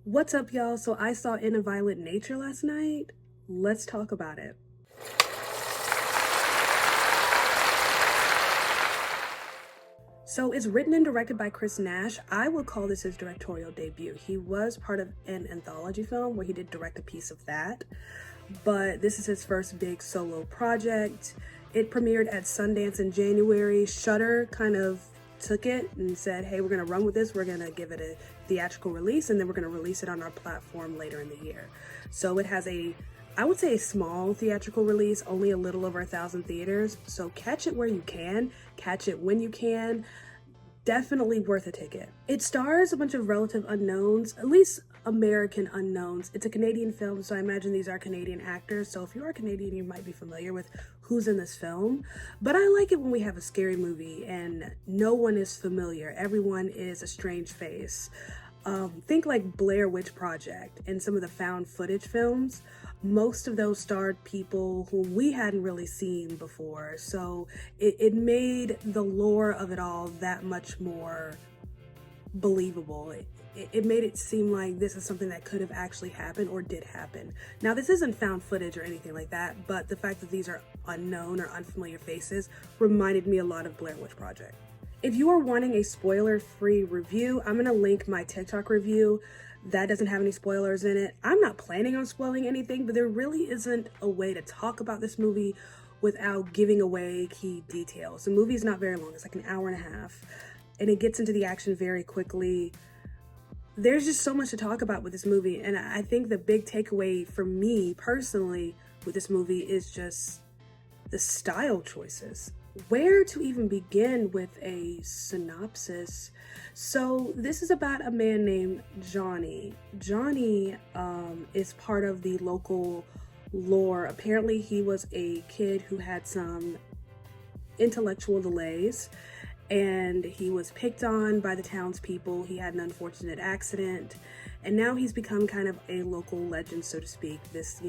What's up, y'all? So I saw In a Violent Nature last night. Let's talk about it. So it's written and directed by Chris Nash. I would call this his directorial debut. He was part of an anthology film where he did direct a piece of that, but this is his first big solo project. It premiered at Sundance in January. Shudder kind of took it and said, hey, we're gonna run with this. We're gonna give it a theatrical release, and then we're gonna release it on our platform later in the year. So it has I would say a small theatrical release, only a little over 1,000 theaters. So catch it where you can, catch it when you can. Definitely worth a ticket. It stars a bunch of relative unknowns, at least American unknowns. It's a Canadian film, so I imagine these are Canadian actors. So if you are Canadian, you might be familiar with who's in this film. But I like it when we have a scary movie and no one is familiar. Everyone is a strange face. Think like Blair Witch Project and some of the found footage films. Most of those starred people whom we hadn't really seen before. So it made the lore of it all that much more believable. It made it seem like this is something that could have actually happened or did happen. Now, this isn't found footage or anything like that, but the fact that these are unknown or unfamiliar faces reminded me a lot of Blair Witch Project. If you are wanting a spoiler-free review, I'm gonna link my TikTok review. That doesn't have any spoilers in it. I'm not planning on spoiling anything, but there really isn't a way to talk about this movie without giving away key details. The movie is not very long, it's like an hour and a half, and it gets into the action very quickly. There's just so much to talk about with this movie, and I think the big takeaway for me personally with this movie is just the style choices. Where to even begin with a synopsis? So this is about a man named Johnny. Johnny is part of the local lore. Apparently he was a kid who had some intellectual delays and he was picked on by the townspeople. He had an unfortunate accident and now he's become kind of a local legend, so to speak, this,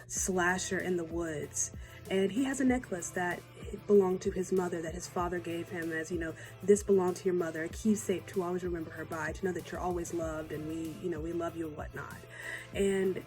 slasher in the woods. And he has a necklace that belonged to his mother that his father gave him as, this belonged to your mother, a keepsake to always remember her by, to know that you're always loved and we love you and whatnot. And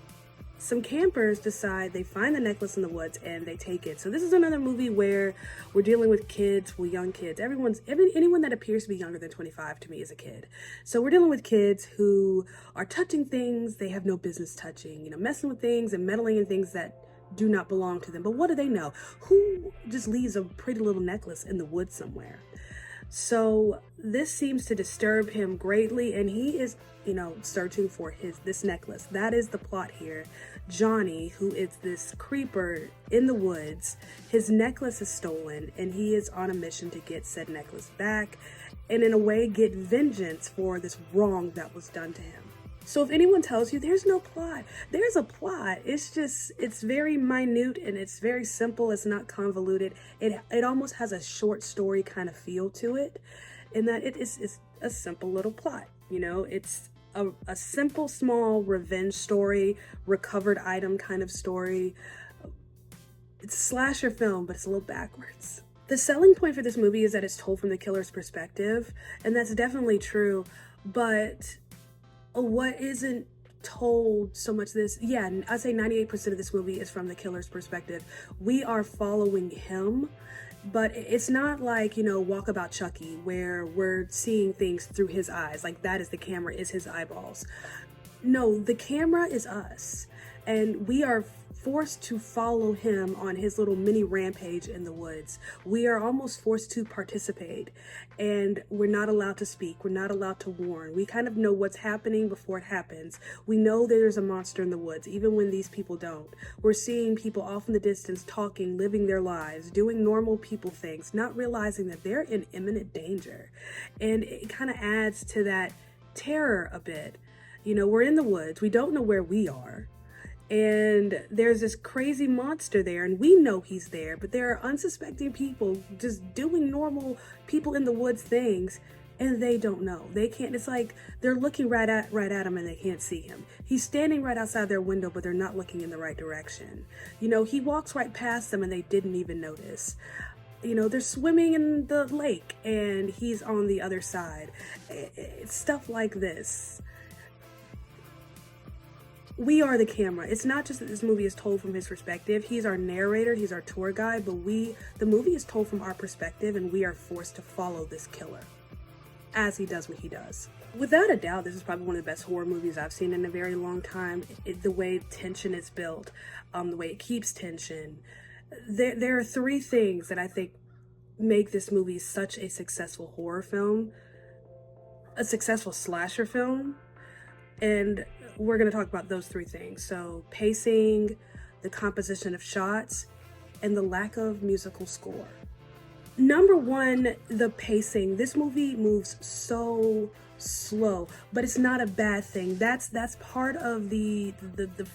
some campers decide, they find the necklace in the woods and they take it. So this is another movie where we're dealing with kids, young kids. Anyone that appears to be younger than 25 to me is a kid. So we're dealing with kids who are touching things they have no business touching, messing with things and meddling in things that do not belong to them. But what do they know? Who just leaves a pretty little necklace in the woods somewhere? So this seems to disturb him greatly, and he is, searching for this necklace. That is the plot here. Johnny, who is this creeper in the woods, his necklace is stolen, and he is on a mission to get said necklace back, and in a way get vengeance for this wrong that was done to him. So if anyone tells you there's no plot, there's a plot. It's very minute and it's very simple. It's not convoluted. It almost has a short story kind of feel to it, in that it's a simple little plot. It's a simple, small revenge story, recovered item kind of story. It's a slasher film, but it's a little backwards. The selling point for this movie is that it's told from the killer's perspective, and that's definitely true, but what isn't told so much I'd say 98% of this movie is from the killer's perspective. We are following him, but it's not like, Walkabout Chucky, where we're seeing things through his eyes, like that is the camera, is his eyeballs. No, the camera is us, and we are forced to follow him on his little mini rampage in the woods. We are almost forced to participate, and we're not allowed to speak. We're not allowed to warn. We kind of know what's happening before it happens. We know there's a monster in the woods, even when these people don't. We're seeing people off in the distance talking, living their lives, doing normal people things, not realizing that they're in imminent danger. And it kind of adds to that terror a bit. We're in the woods. We don't know where we are. And there's this crazy monster there, and we know he's there, but there are unsuspecting people just doing normal people in the woods things, and they don't know. They can't. It's like they're looking right at him and they can't see him. He's standing right outside their window, but they're not looking in the right direction. He walks right past them and they didn't even notice. They're swimming in the lake and he's on the other side. It's stuff like this. we are the camera. It's not just that this movie is told from his perspective. He's our narrator, he's our tour guide, but the movie is told from our perspective, and we are forced to follow this killer as he does what he does. Without a doubt, this is probably one of the best horror movies I've seen in a very long time. The way tension is built, the way it keeps tension. There are three things that I think make this movie such a successful horror film, a successful slasher film, and we're going to talk about those three things. So pacing, the composition of shots, and the lack of musical score. Number one, the pacing. This movie moves so slow, but it's not a bad thing. That's part of the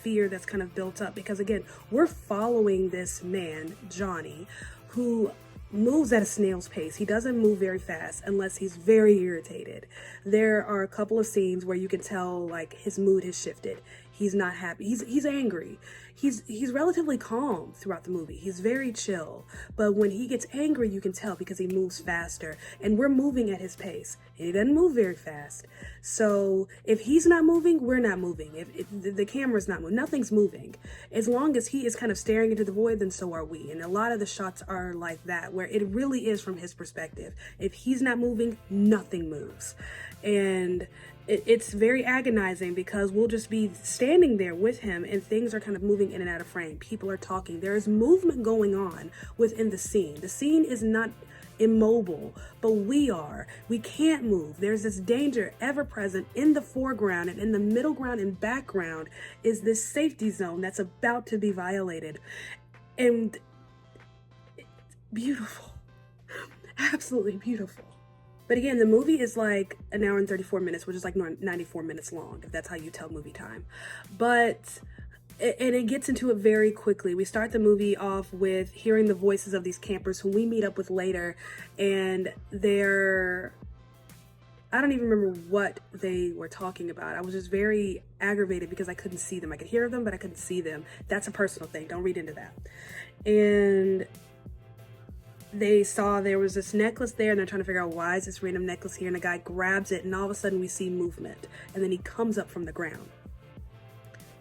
fear that's kind of built up, because again, we're following this man, Johnny, who moves at a snail's pace. He doesn't move very fast unless he's very irritated. There are a couple of scenes where you can tell like his mood has shifted. He's not happy. He's angry. He's relatively calm throughout the movie. He's very chill. But when he gets angry, you can tell because he moves faster. And we're moving at his pace. And he doesn't move very fast. So if he's not moving, we're not moving. If the camera's not moving, nothing's moving. As long as he is kind of staring into the void, then so are we. And a lot of the shots are like that, where it really is from his perspective. If he's not moving, nothing moves. And it's very agonizing because we'll just be standing there with him and things are kind of moving in and out of frame. People are talking. There is movement going on within the scene. The scene is not immobile, but we are. We can't move. There's this danger ever present in the foreground, and in the middle ground and background is this safety zone that's about to be violated. And it's beautiful. Absolutely beautiful. But again, the movie is like an hour and 34 minutes, which is like 94 minutes long, if that's how you tell movie time. And it gets into it very quickly. We start the movie off with hearing the voices of these campers who we meet up with later, and I don't even remember what they were talking about. I was just very aggravated because I couldn't see them. I could hear them, but I couldn't see them. That's a personal thing. Don't read into that. And they saw there was this necklace there, and they're trying to figure out why is this random necklace here, and the guy grabs it, and all of a sudden we see movement, and then he comes up from the ground.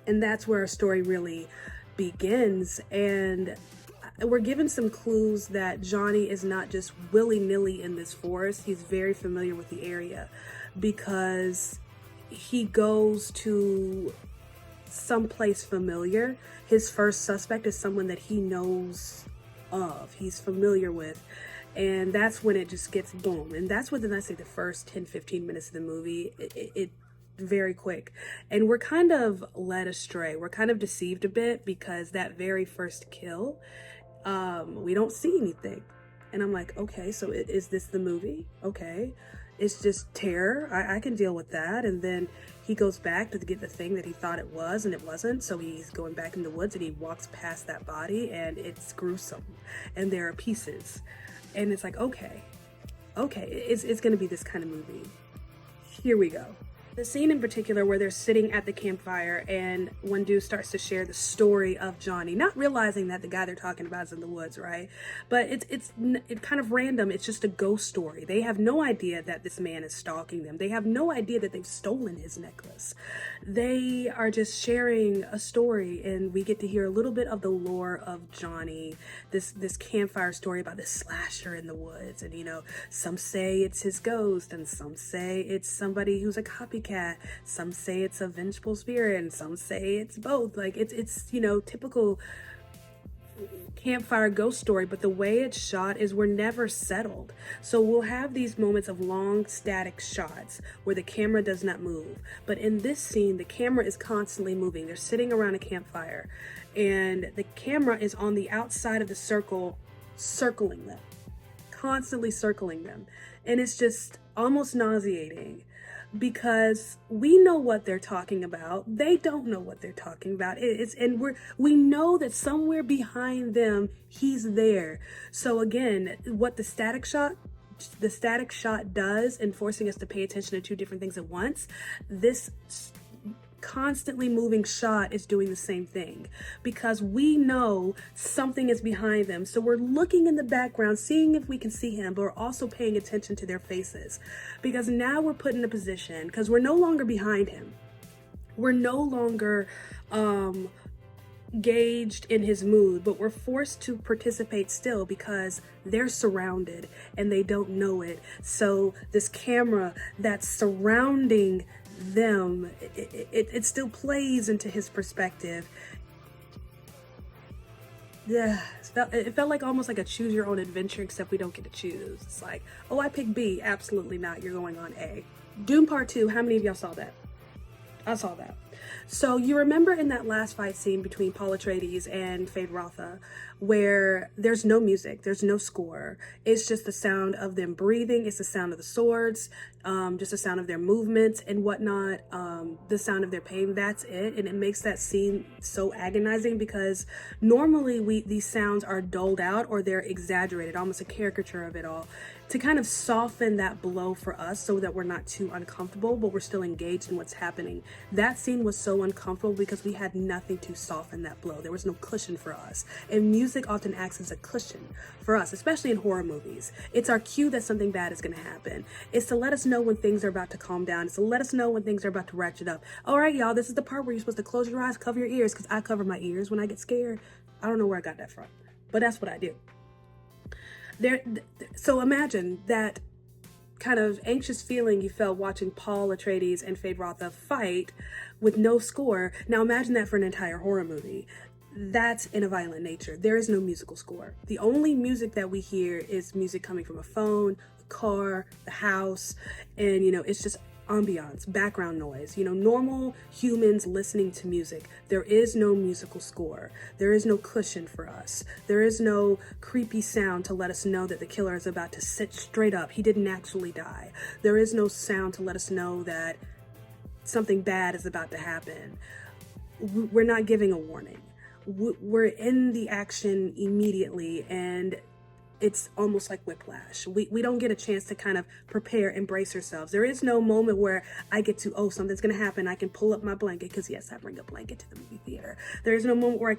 And that's where our story really begins. And we're given some clues that Johnny is not just willy-nilly in this forest. He's very familiar with the area because he goes to someplace familiar. His first suspect is someone that he knows of, he's familiar with, and that's when it just gets boom. And that's within, I say, the first 10-15 minutes of the movie. It very quick, and we're kind of led astray. We're kind of deceived a bit because that very first kill, we don't see anything, and I'm like, okay, so is this the movie? Okay, it's just terror. I can deal with that. And then he goes back to get the thing that he thought it was, and it wasn't. So he's going back in the woods, and he walks past that body, and it's gruesome, and there are pieces, and it's like, okay, it's gonna be this kind of movie. Here we go. The scene in particular where they're sitting at the campfire and one dude starts to share the story of Johnny, not realizing that the guy they're talking about is in the woods, right? But it's kind of random. It's just a ghost story. They have no idea that this man is stalking them. They have no idea that they've stolen his necklace. They are just sharing a story, and we get to hear a little bit of the lore of Johnny, this campfire story about this slasher in the woods. And, you know, some say it's his ghost, and some say it's somebody who's a copycat. Some say it's a vengeful spirit, and some say it's both. Like it's you know, typical campfire ghost story, but the way it's shot is we're never settled. So we'll have these moments of long static shots where the camera does not move. But in this scene, the camera is constantly moving. They're sitting around a campfire, and the camera is on the outside of the circle, circling them, constantly circling them. And it's just almost nauseating, because we know what they're talking about. They don't know what they're talking about. We know that somewhere behind them, he's there. So again, what the static shot does in forcing us to pay attention to two different things at once, this constantly moving shot is doing the same thing, because we know something is behind them. So we're looking in the background, seeing if we can see him, but we're also paying attention to their faces, because now we're put in a position, because we're no longer behind him. We're no longer gauged in his mood, but we're forced to participate still because they're surrounded and they don't know it. So this camera that's surrounding them, it still plays into his perspective. Yeah, it felt like almost like a choose your own adventure, except we don't get to choose. It's like, oh, I picked B. Absolutely not. You're going on A. Dune Part 2, how many of y'all saw that? I saw that. So you remember in that last fight scene between Paul Atreides and Feyd-Rautha, where there's no music, there's no score. It's just the sound of them breathing. It's the sound of the swords, just the sound of their movements and whatnot, the sound of their pain. That's it. And it makes that scene so agonizing because normally these sounds are doled out or they're exaggerated, almost a caricature of it all, to kind of soften that blow for us so that we're not too uncomfortable, but we're still engaged in what's happening. That scene was so uncomfortable because we had nothing to soften that blow. There was no cushion for us. And music often acts as a cushion for us, especially in horror movies. It's our cue that something bad is going to happen. It's to let us know when things are about to calm down. It's to let us know when things are about to ratchet up. All right, y'all, this is the part where you're supposed to close your eyes, cover your ears, because I cover my ears when I get scared. I don't know where I got that from, but that's what I do. So imagine that kind of anxious feeling you felt watching Paul Atreides and Feyd-Rautha fight with no score. Now imagine that for an entire horror movie. That's in a violent nature. There is no musical score. The only music that we hear is music coming from a phone, the car, the house, and it's just ambiance, background noise, normal humans listening to music. There is no musical score. There is no cushion for us. There is no creepy sound to let us know that the killer is about to sit straight up. He didn't actually die. There is no sound to let us know that something bad is about to happen. We're not giving a warning. We're in the action immediately, and it's almost like whiplash. We don't get a chance to kind of prepare and brace ourselves. There is no moment where I get to, oh, something's going to happen. I can pull up my blanket, because yes, I bring a blanket to the movie theater. There is no moment where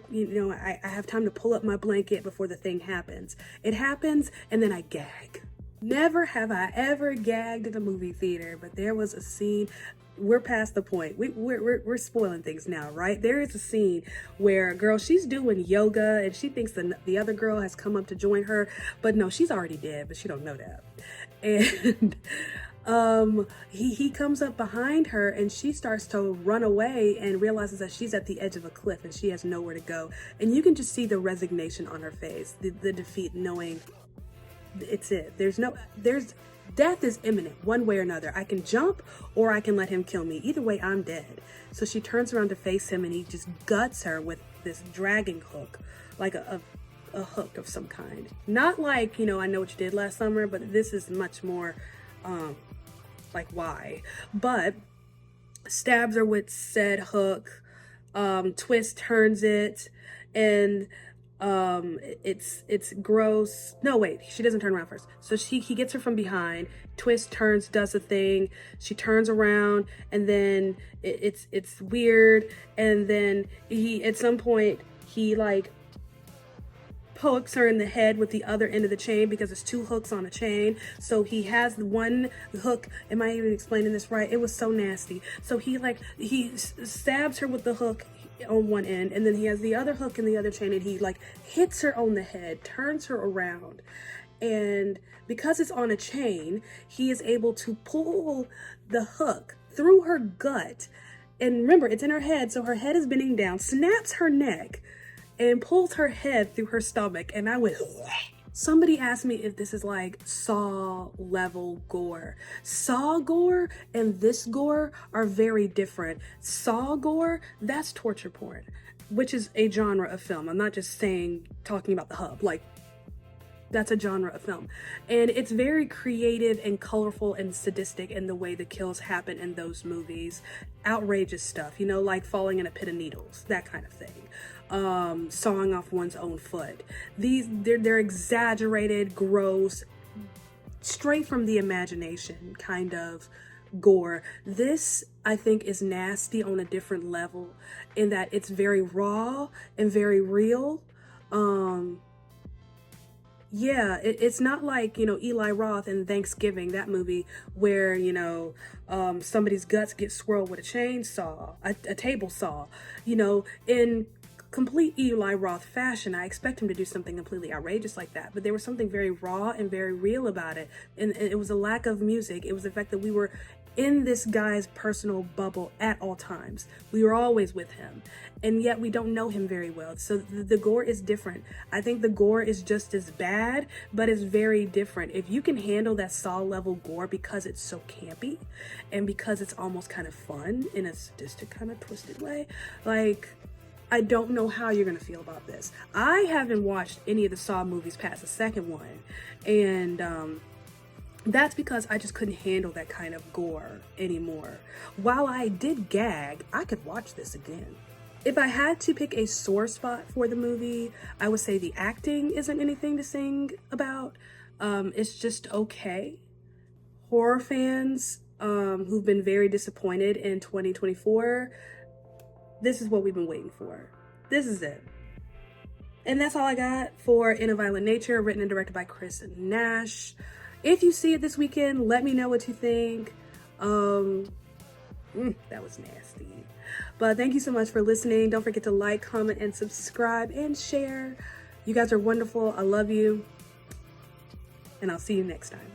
I have time to pull up my blanket before the thing happens. It happens and then I gag. Never have I ever gagged in a movie theater, but there was a scene. We're past the point. We're spoiling things now, right? There is a scene where a girl, she's doing yoga and she thinks the other girl has come up to join her, but no, she's already dead, but she don't know that. And he comes up behind her and she starts to run away and realizes that she's at the edge of a cliff and she has nowhere to go. And you can just see the resignation on her face, the defeat, knowing it's it. Death is imminent one way or another. I can jump or I can let him kill me. Either way, I'm dead. So she turns around to face him and he just guts her with this dragging hook, like a hook of some kind. Not like, I know what you did last summer, but this is much more like why. But stabs her with said hook, Twist turns it, and it's gross. No, wait, she doesn't turn around first. So he gets her from behind. Twist turns, does a thing. She turns around, and then it's weird. And then at some point he like pokes her in the head with the other end of the chain, because it's two hooks on a chain. So he has one hook. Am I even explaining this right? It was so nasty. So he stabs her with the hook on one end, and then he has the other hook in the other chain, and he like hits her on the head, turns her around, and because it's on a chain, he is able to pull the hook through her gut. And remember, it's in her head, so her head is bending down, snaps her neck and pulls her head through her stomach. And I went, somebody asked me if this is like Saw level gore. Saw gore and this gore are very different. Saw gore, that's torture porn, which is a genre of film. I'm not just talking about the hub, like that's a genre of film. And it's very creative and colorful and sadistic in the way the kills happen in those movies. Outrageous stuff, like falling in a pit of needles, that kind of thing. Sawing off one's own foot. They're exaggerated, gross, straight from the imagination kind of gore. This, I think, is nasty on a different level in that it's very raw and very real. Yeah, it's not like, Eli Roth in Thanksgiving, that movie, where, somebody's guts get swirled with a chainsaw, a table saw. In complete Eli Roth fashion, I expect him to do something completely outrageous like that. But there was something very raw and very real about it. And it was a lack of music. It was the fact that we were in this guy's personal bubble at all times. We were always with him, and yet we don't know him very well. So the gore is different. I think the gore is just as bad, but it's very different. If you can handle that Saw level gore because it's so campy and because it's almost kind of fun in a sadistic kind of twisted way, like, I don't know how you're gonna feel about this. I haven't watched any of the Saw movies past the second one, and that's because I just couldn't handle that kind of gore anymore. While I did gag, I could watch this again. If I had to pick a sore spot for the movie, I would say the acting isn't anything to sing about. It's just okay. Horror fans who've been very disappointed in 2024, this is what we've been waiting for. This is it. And that's all I got for In a Violent Nature, written and directed by Chris Nash. If you see it this weekend, let me know what you think. That was nasty. But thank you so much for listening. Don't forget to like, comment, and subscribe, and share. You guys are wonderful. I love you. And I'll see you next time.